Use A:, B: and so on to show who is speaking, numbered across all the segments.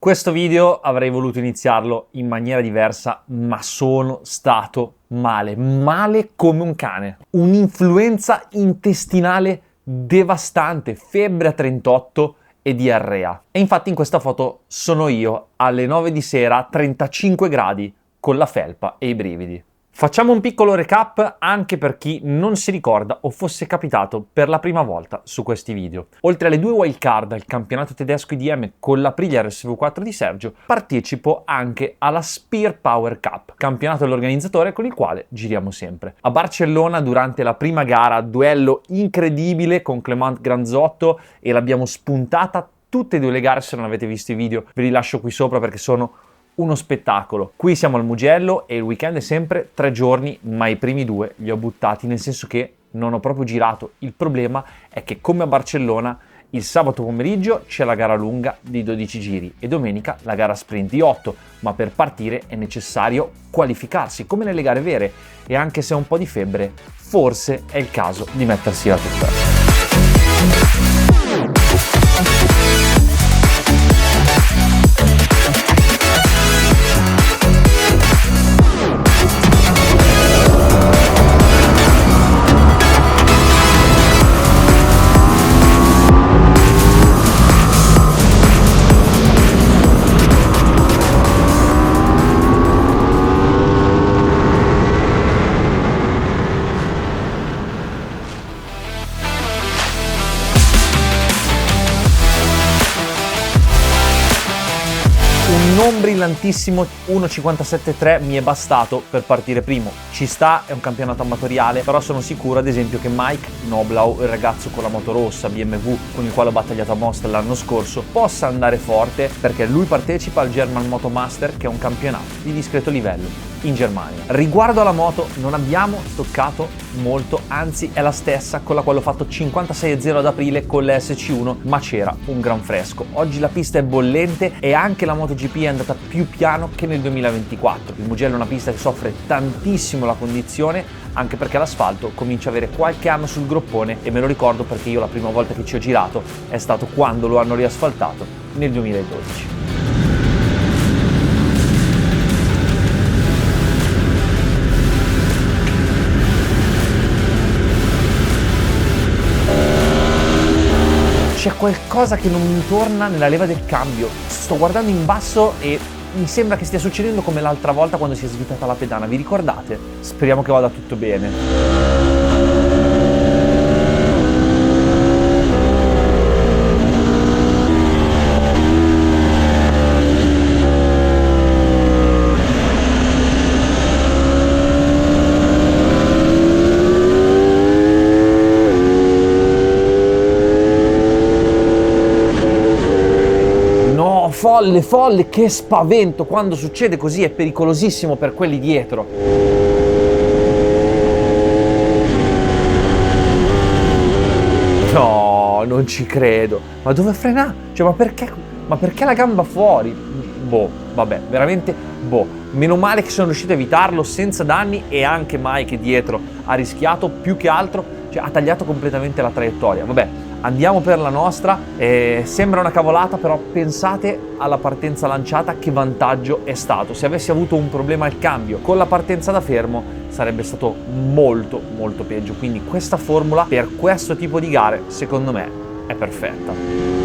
A: Questo video avrei voluto iniziarlo in maniera diversa, ma sono stato male come un cane. Un'influenza intestinale devastante, febbre a 38 e diarrea. E infatti in questa foto sono io alle 9 di sera a 35 gradi con la felpa e i brividi. Facciamo un piccolo recap anche per chi non si ricorda o fosse capitato per la prima volta su questi video. Oltre alle 2 wildcard al campionato tedesco IDM con l'Aprilia RSV4 di Sergio, partecipo anche alla Spear Power Cup, campionato dell'organizzatore con il quale giriamo sempre. A Barcellona, durante la prima gara, duello incredibile con Clément Granzotto e l'abbiamo spuntata tutte e due le gare. Se non avete visto i video ve li lascio qui sopra perché sono uno spettacolo. Qui siamo al Mugello e il weekend è sempre 3 giorni, ma i primi 2 li ho buttati, nel senso che non ho proprio girato. Il problema è che, come a Barcellona, il sabato pomeriggio c'è la gara lunga di 12 giri e domenica la gara sprint di 8, ma per partire è necessario qualificarsi, come nelle gare vere, e anche se ho un po' di febbre, forse è il caso di mettersi la testa. Un non brillantissimo 1.57.3 mi è bastato per partire primo. Ci sta, è un campionato amatoriale, però sono sicuro ad esempio che Mike Noblau, il ragazzo con la moto rossa BMW con il quale ho battagliato a Most l'anno scorso, possa andare forte, perché lui partecipa al German Moto Master, che è un campionato di discreto livello in Germania. Riguardo alla moto non abbiamo toccato molto, anzi è la stessa con la quale ho fatto 56.0 ad aprile con le SC1, ma c'era un gran fresco. Oggi la pista è bollente e anche la MotoGP è andata più piano che nel 2024. Il Mugello è una pista che soffre tantissimo la condizione, anche perché l'asfalto comincia a avere qualche anno sul groppone, e me lo ricordo perché io la prima volta che ci ho girato è stato quando lo hanno riasfaltato nel 2012. C'è qualcosa che non mi torna nella leva del cambio. Sto guardando in basso e mi sembra che stia succedendo come l'altra volta quando si è svitata la pedana. Vi ricordate? Speriamo che vada tutto bene. Folle, che spavento! Quando succede così è pericolosissimo per quelli dietro. No, non ci credo. Ma dove frena? Cioè, ma perché la gamba fuori? Boh, vabbè, veramente boh. Meno male che sono riuscito a evitarlo senza danni, e anche Mike dietro ha rischiato più che altro, cioè ha tagliato completamente la traiettoria. Vabbè, andiamo per la nostra. Sembra una cavolata, però pensate alla partenza lanciata, che vantaggio è stato. Se avessi avuto un problema al cambio con la partenza da fermo sarebbe stato molto peggio. Quindi questa formula per questo tipo di gare secondo me è perfetta.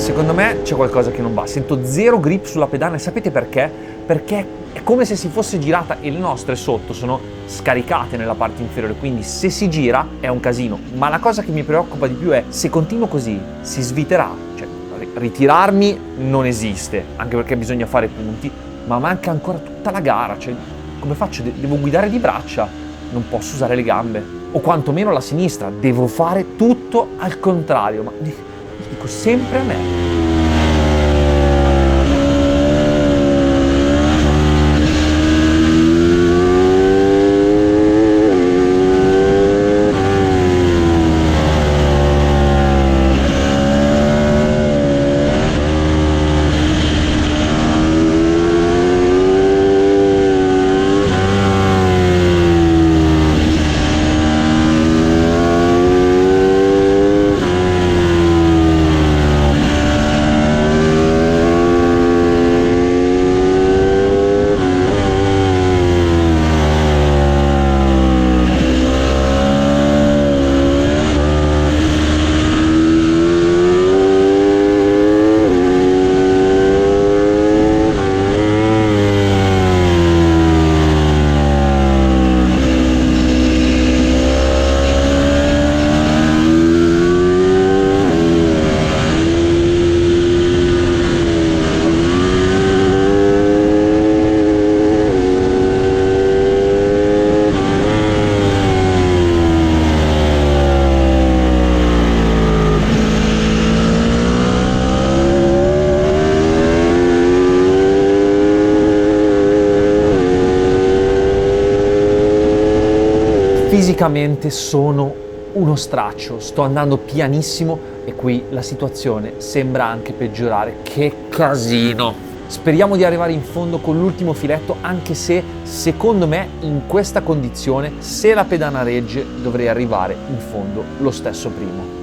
A: secondo me c'è qualcosa che non va. Sento zero grip sulla pedana e sapete perché? Perché è come se si fosse girata e le nostre sotto sono scaricate nella parte inferiore, quindi se si gira è un casino. Ma la cosa che mi preoccupa di più è se continuo così si sviterà. Cioè, ritirarmi non esiste, anche perché bisogna fare punti, ma manca ancora tutta la gara. Cioè, come faccio? Devo guidare di braccia, non posso usare le gambe, o quantomeno la sinistra, devo fare tutto al contrario, ma dico sempre a me. Fisicamente sono uno straccio, sto andando pianissimo e qui la situazione sembra anche peggiorare. Che casino! Speriamo di arrivare in fondo con l'ultimo filetto, anche se secondo me in questa condizione, se la pedana regge, dovrei arrivare in fondo lo stesso primo.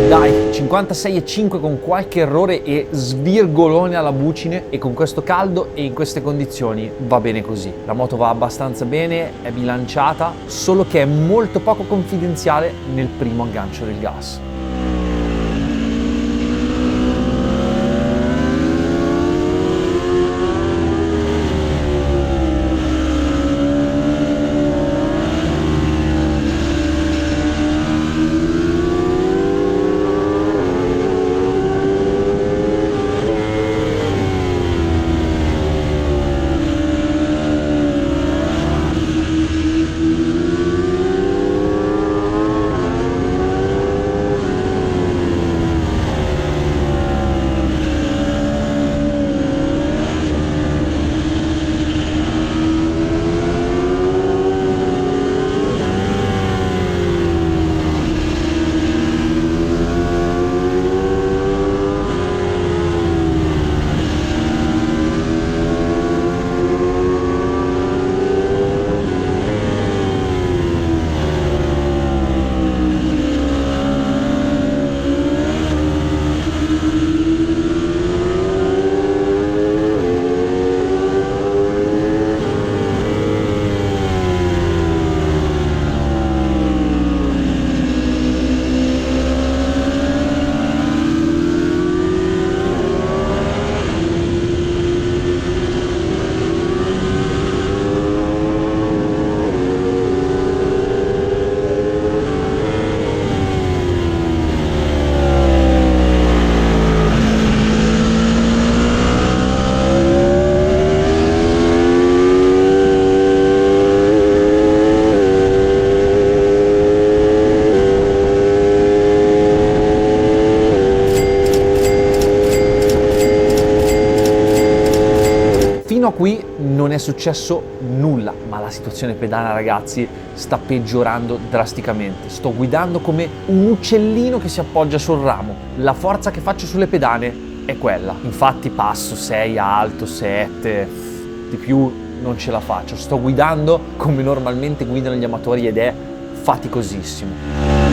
A: Dai, 56,5 con qualche errore e svirgolone alla bucine, e con questo caldo e in queste condizioni va bene così. La moto va abbastanza bene, è bilanciata, solo che è molto poco confidenziale nel primo aggancio del gas. qui non è successo nulla, ma la situazione pedana, ragazzi, sta peggiorando drasticamente. Sto guidando come un uccellino che si appoggia sul ramo. La forza che faccio sulle pedane è quella. Infatti passo 6 alto, 7, di più non ce la faccio. Sto guidando come normalmente guidano gli amatori ed è faticosissimo.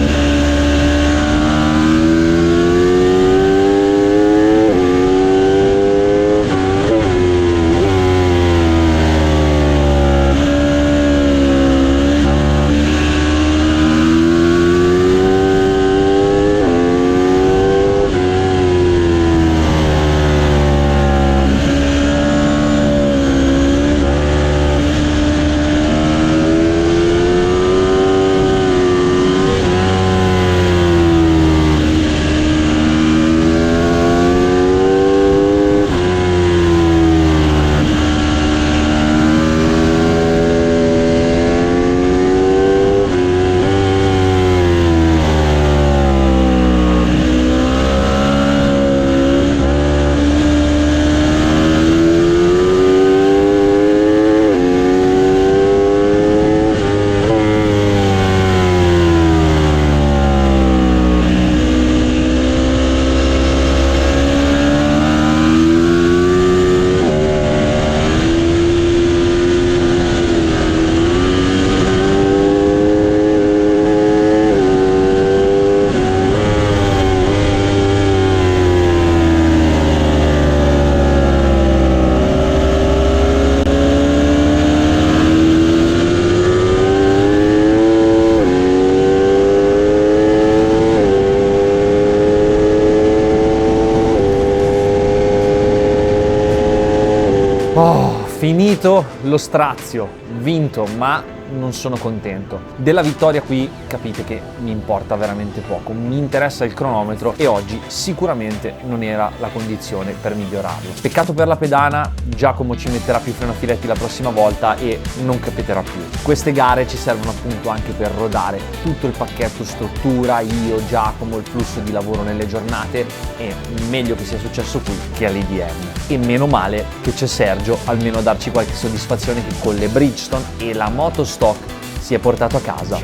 A: Finito lo strazio, vinto, ma non sono contento. Della vittoria qui capite che mi importa veramente poco, mi interessa il cronometro e oggi sicuramente non era la condizione per migliorarlo. Peccato per la pedana, Giacomo ci metterà più frenofiletti la prossima volta e non capeterà più. Queste gare ci servono appunto anche per rodare tutto il pacchetto struttura, io, Giacomo, il flusso di lavoro nelle giornate e meglio che sia successo qui che all'IDM. E meno male che c'è Sergio almeno a darci qualche soddisfazione che con le Bridgestone e la moto stock si è portato a casa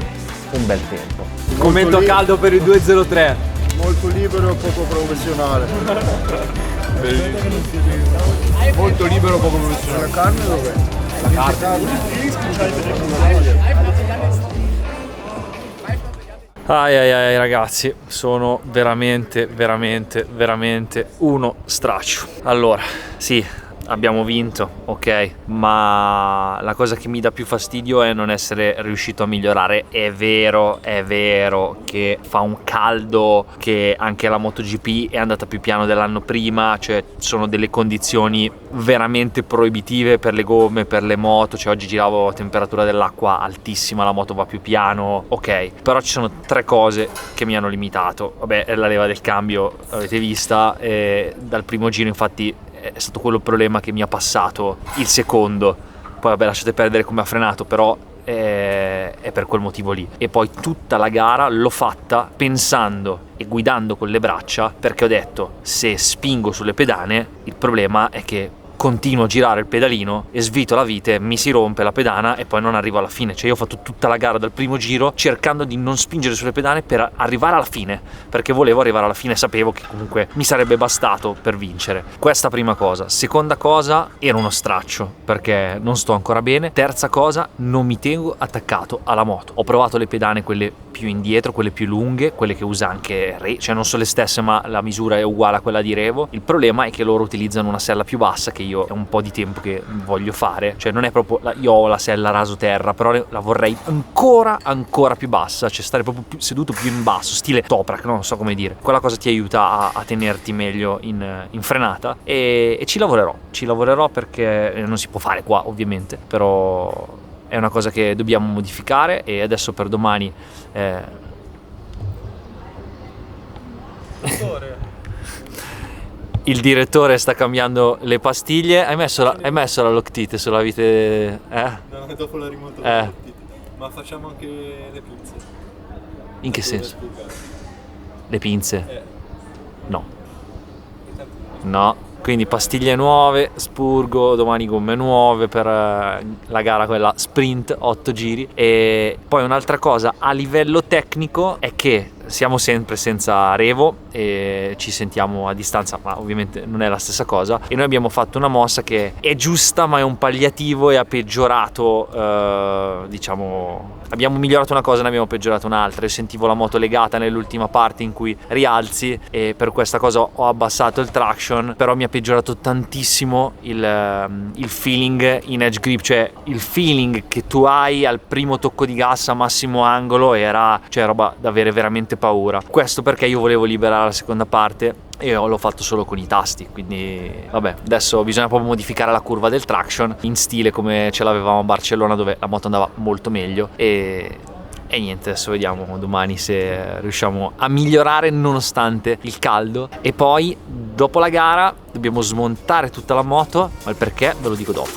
A: un bel tempo.
B: Commento caldo per il 203.
C: Molto libero e poco professionale.
B: Molto libero, poco professionale.
C: La carne dov'è?
B: La carne.
A: Ai ragazzi, sono veramente uno straccio. Allora, sì, abbiamo vinto, ok, ma la cosa che mi dà più fastidio è non essere riuscito a migliorare. È vero che fa un caldo, che anche la MotoGP è andata più piano dell'anno prima, cioè sono delle condizioni veramente proibitive per le gomme, per le moto, cioè oggi giravo a temperatura dell'acqua altissima, la moto va più piano, ok, però ci sono 3 cose che mi hanno limitato. Vabbè, la leva del cambio l'avete vista, dal primo giro infatti è stato quello il problema che mi ha passato il secondo. Poi vabbè, lasciate perdere come ha frenato, però è per quel motivo lì. E poi tutta la gara l'ho fatta pensando e guidando con le braccia, perché ho detto se spingo sulle pedane il problema è che continuo a girare il pedalino e svito la vite, mi si rompe la pedana e poi non arrivo alla fine. Cioè io ho fatto tutta la gara dal primo giro cercando di non spingere sulle pedane per arrivare alla fine, perché volevo arrivare alla fine, sapevo che comunque mi sarebbe bastato per vincere. Questa prima cosa. Seconda cosa, era uno straccio perché non sto ancora bene. Terza cosa, non mi tengo attaccato alla moto. Ho provato le pedane, quelle più indietro, quelle più lunghe, quelle che usa anche cioè non sono le stesse ma la misura è uguale a quella di Revo. Il problema è che loro utilizzano una sella più bassa, che io è un po' di tempo che voglio fare, cioè non è proprio io ho la sella raso terra, però la vorrei ancora più bassa, cioè stare proprio seduto più in basso, stile Toprak, non so come dire. Quella cosa ti aiuta a tenerti meglio in frenata e ci lavorerò perché non si può fare qua ovviamente, però è una cosa che dobbiamo modificare. E adesso per domani il direttore sta cambiando le pastiglie. Hai messo la Loctite sulla vite?
B: No, dopo la rimonto la Loctite. Ma facciamo anche le pinze.
A: In che senso? Le pinze? No. quindi pastiglie nuove, spurgo, domani gomme nuove per la gara quella sprint 8 giri. E poi un'altra cosa a livello tecnico è che siamo sempre senza Revo e ci sentiamo a distanza, ma ovviamente non è la stessa cosa, e noi abbiamo fatto una mossa che è giusta ma è un palliativo e ha peggiorato, diciamo, abbiamo migliorato una cosa, ne abbiamo peggiorato un'altra. Io sentivo la moto legata nell'ultima parte in cui rialzi e per questa cosa ho abbassato il traction, però mi ha peggiorato tantissimo il feeling in edge grip, cioè il feeling che tu hai al primo tocco di gas a massimo angolo era, cioè, roba da avere veramente paura. Questo perché io volevo liberare la seconda parte e l'ho fatto solo con i tasti, quindi vabbè, adesso bisogna proprio modificare la curva del traction in stile come ce l'avevamo a Barcellona, dove la moto andava molto meglio, e niente, adesso vediamo domani se riusciamo a migliorare nonostante il caldo. E poi dopo la gara dobbiamo smontare tutta la moto, ma il perché ve lo dico dopo.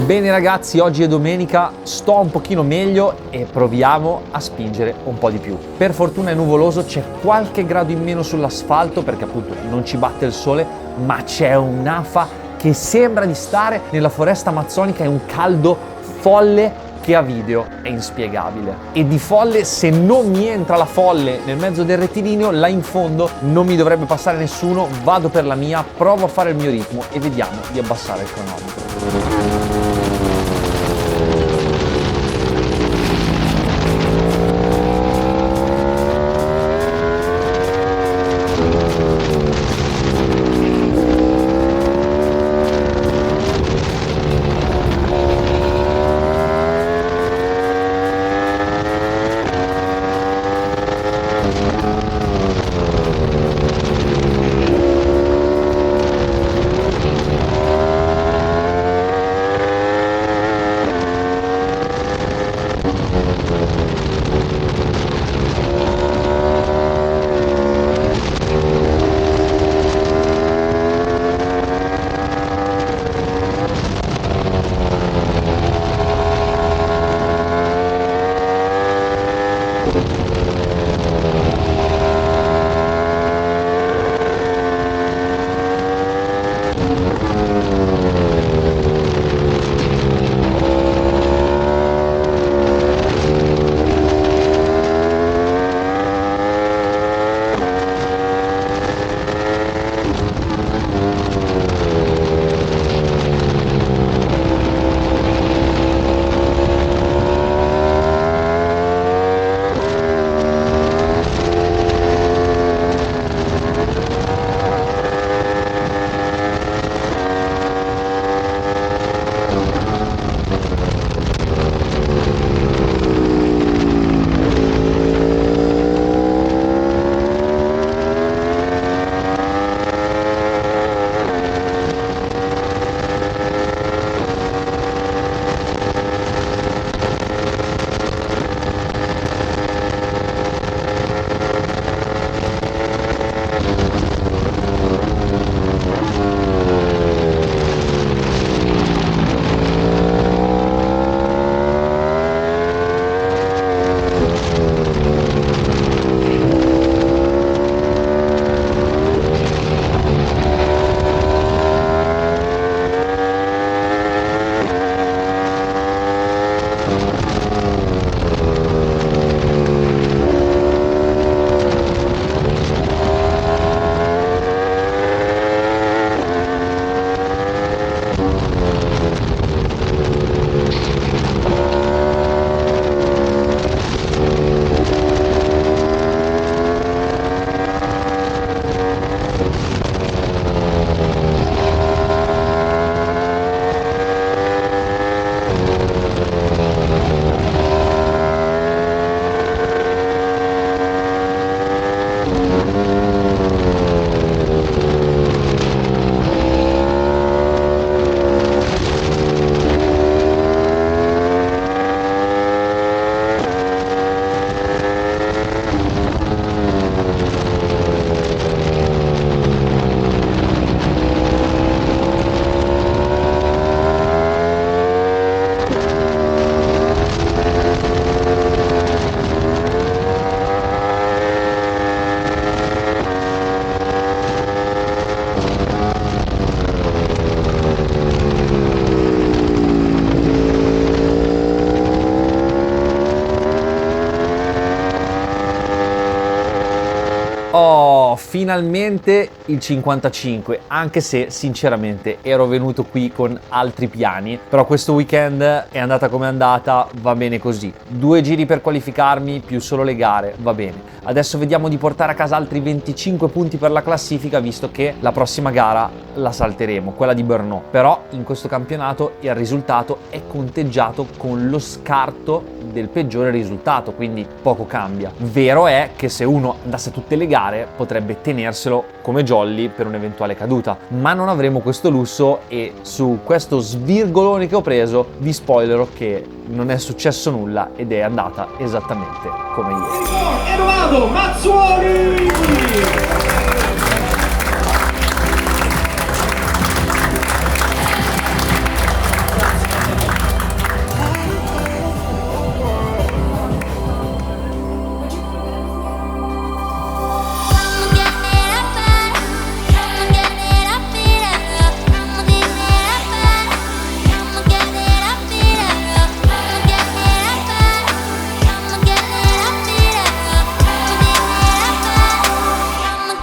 A: Bene ragazzi, oggi è domenica, sto un pochino meglio e proviamo a spingere un po' di più. Per fortuna è nuvoloso, c'è qualche grado in meno sull'asfalto perché appunto non ci batte il sole, ma c'è un'afa che sembra di stare nella foresta amazzonica, è un caldo folle che a video è inspiegabile. E di folle, se non mi entra la folle nel mezzo del rettilineo, là in fondo non mi dovrebbe passare nessuno, vado per la mia, provo a fare il mio ritmo e vediamo di abbassare il cronometro. finalmente il 55, anche se sinceramente ero venuto qui con altri piani, però questo weekend è andata come è andata, va bene così. 2 giri per qualificarmi più solo le gare, va bene. Adesso vediamo di portare a casa altri 25 punti per la classifica, visto che la prossima gara la salteremo, quella di Brno. Però in questo campionato il risultato è conteggiato con lo scarto del peggiore risultato, quindi poco cambia. Vero è che se uno andasse a tutte le gare potrebbe tenerselo come jolly per un'eventuale caduta, ma non avremo questo lusso, e su questo svirgolone che ho preso vi spoilerò che non è successo nulla ed è andata esattamente come ieri.
D: Edoardo Mazzuoli!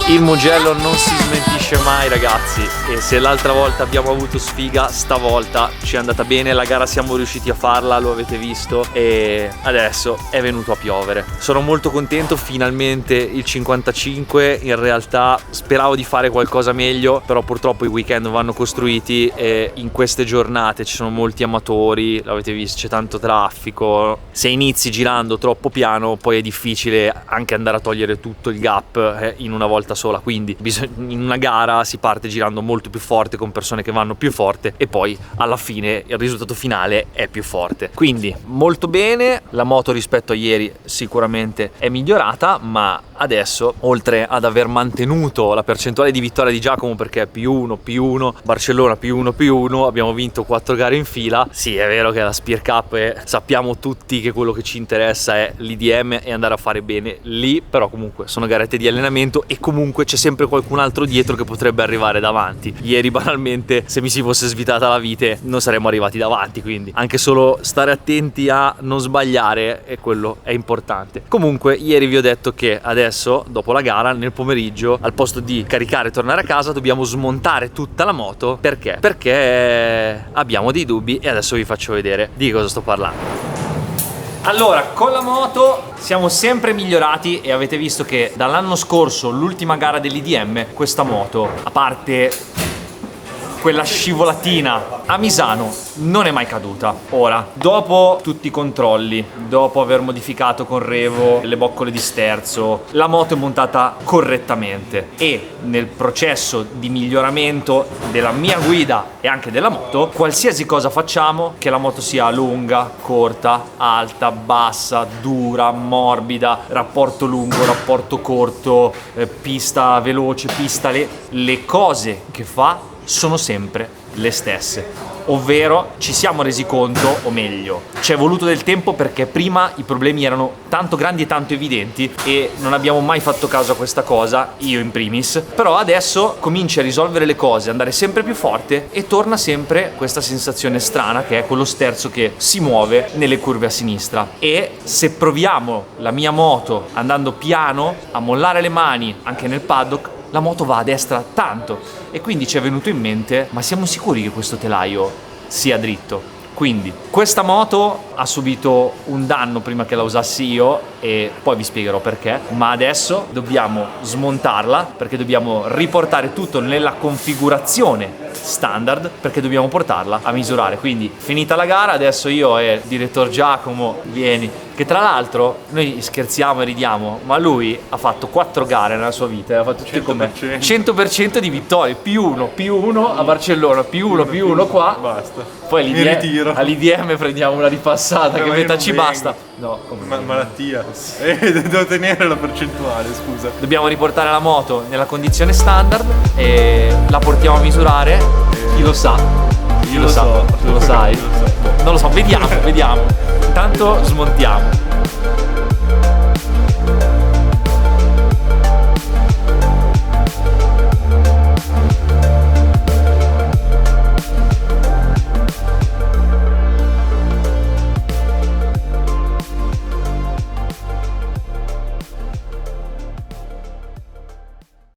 E: Il Mugello non si smentisce mai, ragazzi, e se l'altra volta abbiamo avuto sfiga, stavolta ci è andata bene, la gara siamo riusciti a farla, lo avete visto, e adesso è venuto a piovere. Sono molto contento, finalmente il 55. In realtà speravo di fare qualcosa meglio, però purtroppo i weekend vanno costruiti e in queste giornate ci sono molti amatori, l'avete visto, c'è tanto traffico. Se inizi girando troppo piano poi è difficile anche andare a togliere tutto il gap in una volta sola, quindi in una gara si parte girando molto più forte con persone che vanno più forte e poi alla fine il risultato finale è più forte. Quindi molto bene, la moto rispetto a ieri sicuramente è migliorata, ma adesso, oltre ad aver mantenuto la percentuale di vittoria di Giacomo, perché è +1, Barcellona +1, abbiamo vinto 4 gare in fila. Sì, è vero che è la Spear Cup e sappiamo tutti che quello che ci interessa è l'IDM e andare a fare bene lì, però comunque sono garette di allenamento e comunque c'è sempre qualcun altro dietro che potrebbe arrivare davanti. Ieri banalmente, se mi si fosse svitata la vite, non saremmo arrivati davanti, quindi anche solo stare attenti a non sbagliare, e quello è importante. Comunque ieri vi ho detto che adesso, dopo la gara, nel pomeriggio, al posto di caricare e tornare a casa, dobbiamo smontare tutta la moto. Perché? Perché abbiamo dei dubbi e adesso vi faccio vedere di cosa sto parlando. Allora, con la moto siamo sempre migliorati e avete visto che dall'anno scorso, l'ultima gara dell'IDM, questa moto, a parte quella scivolatina a Misano, non è mai caduta. Ora, dopo tutti i controlli, dopo aver modificato con Revo le boccole di sterzo, la moto è montata correttamente e nel processo di miglioramento della mia guida e anche della moto, qualsiasi cosa facciamo, che la moto sia lunga, corta, alta, bassa, dura, morbida, rapporto lungo, rapporto corto, pista veloce, pista le cose che fa sono sempre le stesse, ovvero ci siamo resi conto, o meglio, ci è voluto del tempo perché prima i problemi erano tanto grandi e tanto evidenti e non abbiamo mai fatto caso a questa cosa, io in primis, però adesso cominci a risolvere le cose, andare sempre più forte e torna sempre questa sensazione strana che è quello sterzo che si muove nelle curve a sinistra. E se proviamo la mia moto andando piano a mollare le mani anche nel paddock, la moto va a destra tanto e quindi ci è venuto in mente: ma siamo sicuri che questo telaio sia dritto? Quindi questa moto ha subito un danno prima che la usassi io e poi vi spiegherò perché, ma adesso dobbiamo smontarla perché dobbiamo riportare tutto nella configurazione standard, perché dobbiamo portarla a misurare. Quindi finita la gara, adesso io e il direttore Giacomo, vieni, che tra l'altro noi scherziamo e ridiamo, ma lui ha fatto 4 gare nella sua vita e ha fatto tutte come 100% di vittorie, +1 a Barcellona, +1 qua,
B: Basta.
E: poi
B: Mi ritiro.
E: all'IDM prendiamo una ripassata che
B: ma
E: metà
B: io
E: ci
B: non
E: basta. No,
B: Malattia. Devo tenere la percentuale, scusa.
E: dobbiamo riportare la moto nella condizione standard e la portiamo a misurare. Chi lo sa? Chi lo sa? Tu lo sai? Non lo so, vediamo. Intanto smontiamo.